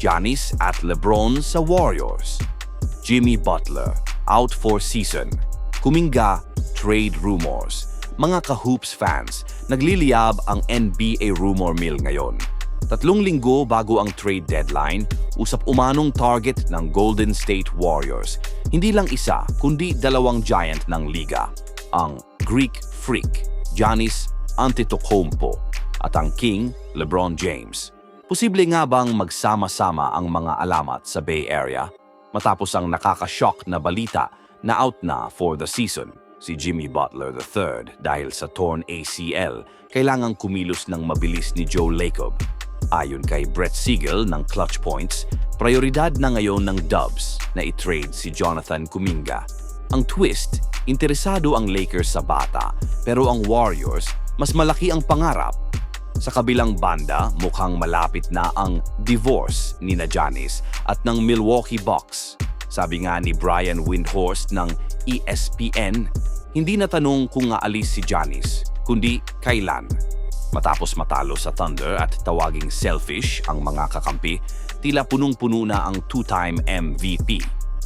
Giannis at LeBron sa Warriors. Jimmy Butler, out for season. Kuminga, trade rumors. Mga ka-hoops fans, nagliliyab ang NBA rumor mill ngayon. 3 linggo bago ang trade deadline, usap umanong target ng Golden State Warriors. Hindi lang isa, kundi 2 giant ng liga. Ang Greek Freak, Giannis Antetokounmpo, at ang King, LeBron James. Posible nga bang magsama-sama ang mga alamat sa Bay Area? Matapos ang nakaka-shock na balita na out na for the season. Si Jimmy Butler III dahil sa torn ACL, kailangang kumilos ng mabilis ni Joe Lacob. Ayon kay Brett Siegel ng Clutch Points, prioridad na ngayon ng Dubs na i-trade si Jonathan Kuminga. Ang twist, interesado ang Lakers sa bata, pero ang Warriors, mas malaki ang pangarap. Sa kabilang banda, mukhang malapit na ang divorce ni Giannis at ng Milwaukee Bucks. Sabi nga ni Brian Windhorst ng ESPN, hindi na tanong kung aalis si Giannis, kundi kailan. Matapos matalo sa Thunder at tawaging selfish ang mga kakampi, tila punong-puno na ang 2-time MVP.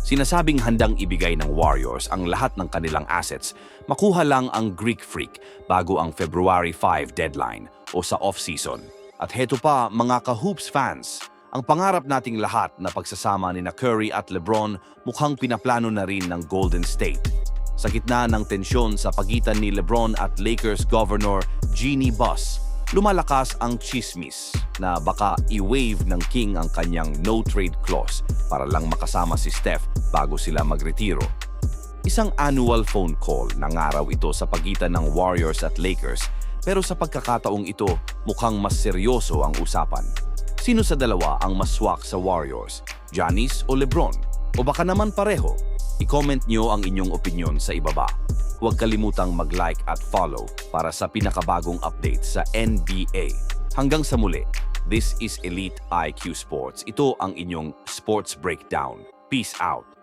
Sinasabing handang ibigay ng Warriors ang lahat ng kanilang assets, makuha lang ang Greek Freak bago ang February 5 deadline o sa off-season. At heto pa mga ka-hoops fans, ang pangarap nating lahat na pagsasama ni Curry at LeBron mukhang pinaplano na rin ng Golden State. Sa gitna ng tensyon sa pagitan ni LeBron at Lakers Governor Jeannie Buss, lumalakas ang chismis na baka i-waive ng King ang kanyang no-trade clause para lang makasama si Steph bago sila magretiro. Isang annual phone call nangaraw ito sa pagitan ng Warriors at Lakers, pero sa pagkakataong ito mukhang mas seryoso ang usapan. Sino sa dalawa ang mas swak sa Warriors? Giannis o LeBron? O baka naman pareho? I-comment nyo ang inyong opinyon sa ibaba. Huwag kalimutang mag-like at follow para sa pinakabagong update sa NBA. Hanggang sa muli, this is Elite IQ Sports. Ito ang inyong sports breakdown. Peace out!